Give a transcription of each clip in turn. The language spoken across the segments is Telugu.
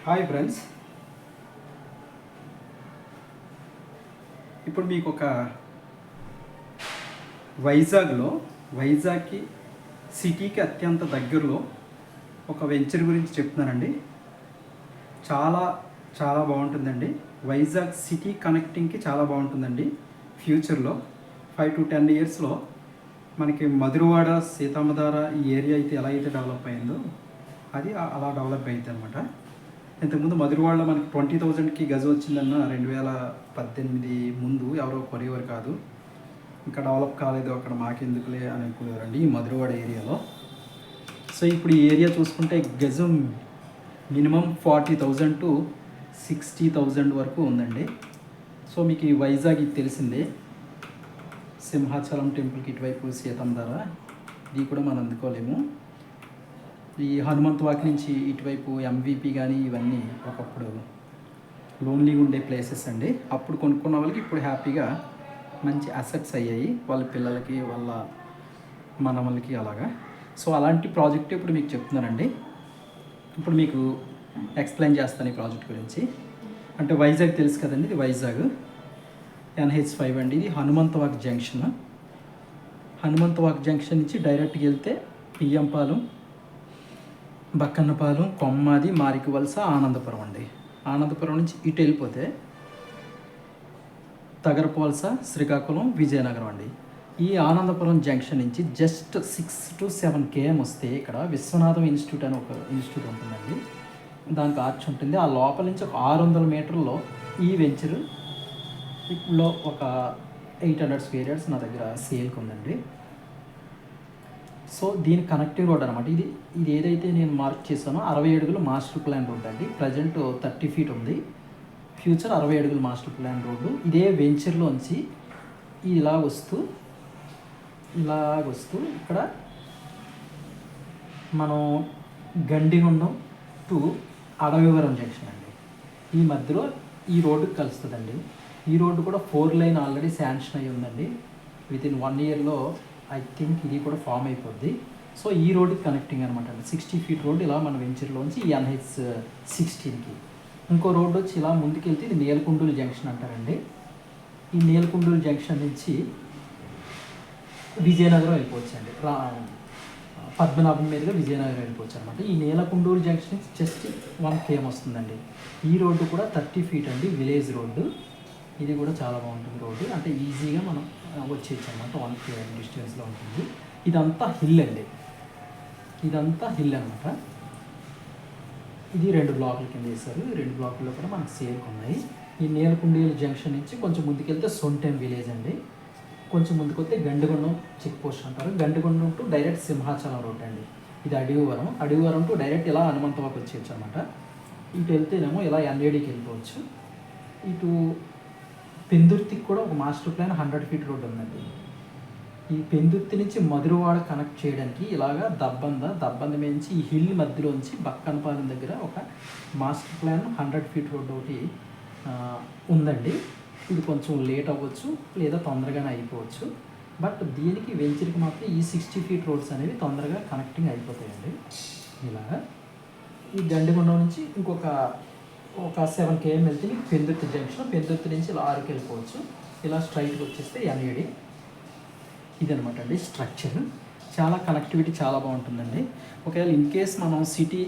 హాయ్ ఫ్రెండ్స్, ఇప్పుడు మీకు ఒక వైజాగ్కి సిటీకి అత్యంత దగ్గరలో ఒక వెంచర్ గురించి చెప్తున్నానండి. చాలా చాలా బాగుంటుందండి. వైజాగ్ సిటీ కనెక్టింగ్కి చాలా బాగుంటుందండి. ఫ్యూచర్లో 5 to 10 yearsలో మనకి మధురవాడ, సీతమ్మధార ఈ ఏరియా అయితే ఎలా అయితే డెవలప్ అయిందో అది అలా డెవలప్ అయింది అనమాట. ఇంతకుముందు మధురవాడలో మనకి 20,000కి గజం వచ్చిందన్న 2018 ముందు ఎవరో కొనేవారు కాదు. ఇంకా డెవలప్ కాలేదు, అక్కడ మాకెందుకులే అని అనుకునేవారండి ఈ మధురవాడ ఏరియాలో. సో ఇప్పుడు ఈ ఏరియా చూసుకుంటే గజం మినిమం 40,000 to 60,000 వరకు ఉందండి. సో మీకు ఈ వైజాగ్ ఇది తెలిసిందే, సింహాచలం టెంపుల్కి ఇటువైపు సీతమ్మధార, ఇది కూడా మనం అందుకోలేము. ఈ హనుమంత్ వాక్ నుంచి ఇటువైపు ఎంవిపి కానీ ఇవన్నీ ఒకప్పుడు లోన్లీగా ఉండే ప్లేసెస్ అండి. అప్పుడు కొనుక్కున్న వాళ్ళకి ఇప్పుడు హ్యాపీగా మంచి అసెట్స్ అయ్యాయి, వాళ్ళ పిల్లలకి వాళ్ళ మనవలకి అలాగా. సో అలాంటి ప్రాజెక్ట్ ఇప్పుడు మీకు చెప్తున్నానండి. ఇప్పుడు మీకు ఎక్స్ప్లెయిన్ చేస్తాను ఈ ప్రాజెక్ట్ గురించి. అంటే వైజాగ్ తెలుసు కదండి, ఇది వైజాగ్ NH5 అండి. ఇది Hanumanth walk junction. Hanumanth walk junction నుంచి డైరెక్ట్గా వెళ్తే పియ్యంపాలెం, బక్కన్నపాలెం, కొమ్మాది, మారికవలస, ఆనందపురం అండి. ఆనందపురం నుంచి ఇటు వెళ్ళిపోతే తగరపోల్స, శ్రీకాకుళం, విజయనగరం అండి. ఈ ఆనందపురం జంక్షన్ నుంచి జస్ట్ 6 to 7 km వస్తే ఇక్కడ విశ్వనాథం ఇన్స్టిట్యూట్ అని ఒక ఇన్స్టిట్యూట్ ఉంటుందండి. దానికి ఆర్చ్ ఉంటుంది. ఆ లోపల నుంచి ఒక 600 మీటర్లో ఈ వెంచర్ లో ఒక 800 square yards నా దగ్గర సేల్కి ఉందండి. సో దీని కనెక్టివ్ రోడ్ అనమాట. ఇది ఏదైతే నేను మార్క్ చేశానో 60 అడుగులు మాస్టర్ ప్లాన్ రోడ్ అండి. ప్రజెంట్ 30 feet ఉంది, ఫ్యూచర్ 60 అడుగులు మాస్టర్ ప్లాన్ రోడ్డు. ఇదే వెంచర్లోంచి ఇలా వస్తూ ఇక్కడ మనం గండిగుండం టు అడవివరం జంక్షన్ అండి, ఈ మధ్యలో ఈ రోడ్డుకి కలుస్తుందండి. ఈ రోడ్డు కూడా 4 lane ఆల్రెడీ శాంక్షన్ అయ్యి ఉందండి. వితిన్ 1 yearలో ఐ థింక్ ఇది కూడా ఫామ్ అయిపోద్ది. సో ఈ రోడ్డుకి కనెక్టింగ్ అనమాట అండి. 60 feet రోడ్డు ఇలా మన వెంచర్లోంచి ఈ NH16కి. ఇంకో రోడ్డు వచ్చి ఇలా ముందుకెళ్తే ఇది నేలకొండూరు జంక్షన్ అంటారండి. ఈ నేలకొండూరు జంక్షన్ నుంచి విజయనగరం వెళ్ళిపోవచ్చు అండి. పద్మనాభం మీదుగా విజయనగరం వెళ్ళిపోవచ్చు అనమాట. ఈ నేలకొండూరు జంక్షన్ నుంచి జస్ట్ 1 km వస్తుందండి. ఈ రోడ్డు కూడా 30 feet అండి, విలేజ్ రోడ్డు. ఇది కూడా చాలా బాగుంటుంది రోడ్డు, అంటే ఈజీగా మనం వచ్చేయచ్చు అనమాట. 1 km డిస్టెన్స్లో ఉంటుంది. ఇదంతా హిల్ అండి, ఇదంతా హిల్ అనమాట. ఇది 2 బ్లాకుల కింద వేశారు. ఈ 2 బ్లాకుల్లో కూడా మనకు సేల్కి ఉన్నాయి. ఈ నేలకొండూరు జంక్షన్ నుంచి కొంచెం ముందుకెళ్తే సొంటెం విలేజ్ అండి. కొంచెం ముందుకు వస్తే గండిగొండం చెక్ పోస్ట్ అంటారు. గండిగొండం టు డైరెక్ట్ సింహాచలం రోడ్ అండి. ఇది అడవివరం టు డైరెక్ట్ ఇలా హనుమంతవాక్ వచ్చేయచ్చు అనమాట. ఇటు వెళ్తేనేమో ఇలా NADకి వెళ్ళిపోవచ్చు. ఇటు పెందుర్తికి కూడా ఒక మాస్టర్ ప్లాన్ 100 feet రోడ్ ఉందండి. ఈ పెందుర్తి నుంచి మధురవాడ కనెక్ట్ చేయడానికి ఇలాగా దబ్బంద నుంచి ఈ హిల్ మధ్యలోంచి బక్కనపాలెం దగ్గర ఒక మాస్టర్ ప్లాన్ 100 feet రోడ్ ఒకటి ఉందండి. ఇది కొంచెం లేట్ అవ్వచ్చు లేదా తొందరగానే అయిపోవచ్చు. బట్ దీనికి వెంచర్కి మాత్రం ఈ 60 feet రోడ్స్ అనేవి తొందరగా కనెక్టింగ్ అయిపోతాయండి. ఇలాగా ఈ గండిగొండం నుంచి ఇంకొక 7 km వెళ్తే మీకు పెందుర్తి జంక్షన్, పెందుర్తి నుంచి ఇలా 6కి వెళ్ళిపోవచ్చు. ఇలా స్ట్రైట్గా వచ్చేస్తే NAD. ఇదనమాట అండి స్ట్రక్చర్. చాలా కనెక్టివిటీ చాలా బాగుంటుందండి. ఒకవేళ ఇన్ కేస్ మనం సిటీ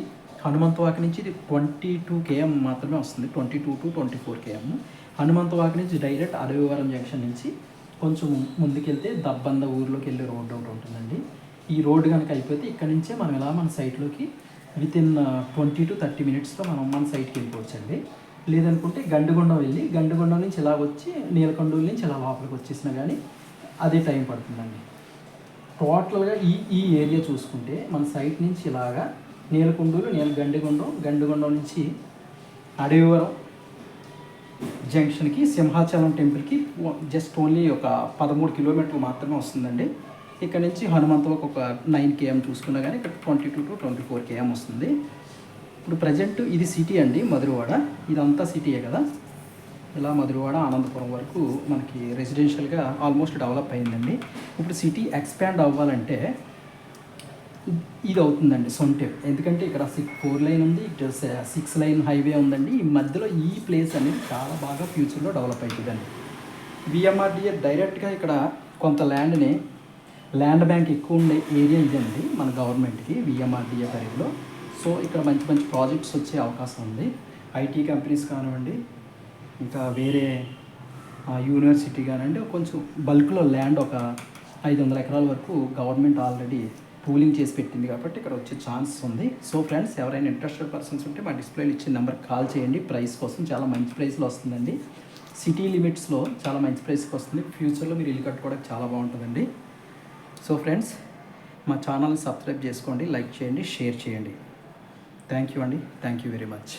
హనుమంతవాక్ నుంచి ఇది 22 km మాత్రమే వస్తుంది, 22 to 24 km. హనుమంతవాక్ నుంచి డైరెక్ట్ అడవివరం జంక్షన్ నుంచి కొంచెం ముందుకెళ్తే దబ్బంద ఊర్లోకి వెళ్ళే రోడ్డు ఒకటి ఉంటుందండి. ఈ రోడ్డు కనుక అయిపోతే ఇక్కడ నుంచే మనం ఇలా మన సైట్లోకి వితిన్ 20 to 30 minutesలో మనం మన సైట్కి వెళ్ళిపోవచ్చు అండి. లేదనుకుంటే గండిగొండం వెళ్ళి గండిగొండం నుంచి ఇలా వచ్చి నీలకొండూరు నుంచి ఇలా లోపలికి వచ్చేసినా కానీ అదే టైం పడుతుందండి. టోటల్గా ఈ ఏరియా చూసుకుంటే మన సైట్ నుంచి ఇలాగా నీలకొండూరు, గండిగొండం నుంచి అడవివరం జంక్షన్కి, సింహాచలం టెంపుల్కి జస్ట్ ఓన్లీ ఒక 13 kilometers మాత్రమే వస్తుందండి. ఇక్కడ నుంచి హనుమంతవాక్ ఒక 9 km చూసుకున్నా కానీ ఇక్కడ 22 to 24 km వస్తుంది. ఇప్పుడు ప్రజెంట్ ఇది సిటీ అండి, మధురవాడ. ఇదంతా సిటీయే కదా. ఇలా మధురవాడ, ఆనందపురం వరకు మనకి రెసిడెన్షియల్గా ఆల్మోస్ట్ డెవలప్ అయిందండి. ఇప్పుడు సిటీ ఎక్స్పాండ్ అవ్వాలంటే ఇది అవుతుందండి సొంటెం. ఎందుకంటే ఇక్కడ 4 లైన్ ఉంది, ఇటు 6 లైన్ హైవే ఉందండి. ఈ మధ్యలో ఈ ప్లేస్ అనేది చాలా బాగా ఫ్యూచర్లో డెవలప్ అవుతుందండి. విఎంఆర్డిఏ డైరెక్ట్గా ఇక్కడ కొంత ల్యాండ్ బ్యాంక్ ఎక్కువ ఉండే ఏరియా ఇదండి మన గవర్నమెంట్కి విఎంఆర్డిఏ పరిధిలో. సో ఇక్కడ మంచి మంచి ప్రాజెక్ట్స్ వచ్చే అవకాశం ఉంది. ఐటీ కంపెనీస్ కానివ్వండి, ఇంకా వేరే యూనివర్సిటీ కానివ్వండి, కొంచెం బల్క్లో ల్యాండ్ ఒక 500 ఎకరాల వరకు గవర్నమెంట్ ఆల్రెడీ పూలింగ్ చేసి పెట్టింది కాబట్టి ఇక్కడ వచ్చే ఛాన్స్ ఉంది. సో ఫ్రెండ్స్, ఎవరైనా ఇంట్రెస్టెడ్ పర్సన్స్ ఉంటే మా డిస్ప్లేలో ఇచ్చిన నెంబర్కి కాల్ చేయండి. ప్రైస్ కోసం చాలా మంచి ప్రైస్లో వస్తుందండి. సిటీ లిమిట్స్లో చాలా మంచి ప్రైస్కి వస్తుంది. ఫ్యూచర్లో మీరు ఇల్లు కట్టుకోవడానికి చాలా బాగుంటుందండి. సో ఫ్రెండ్స్, మా ఛానల్ని సబ్స్క్రైబ్ చేసుకోండి, లైక్ చేయండి, షేర్ చేయండి. థ్యాంక్ యూ అండి. Thank you very much.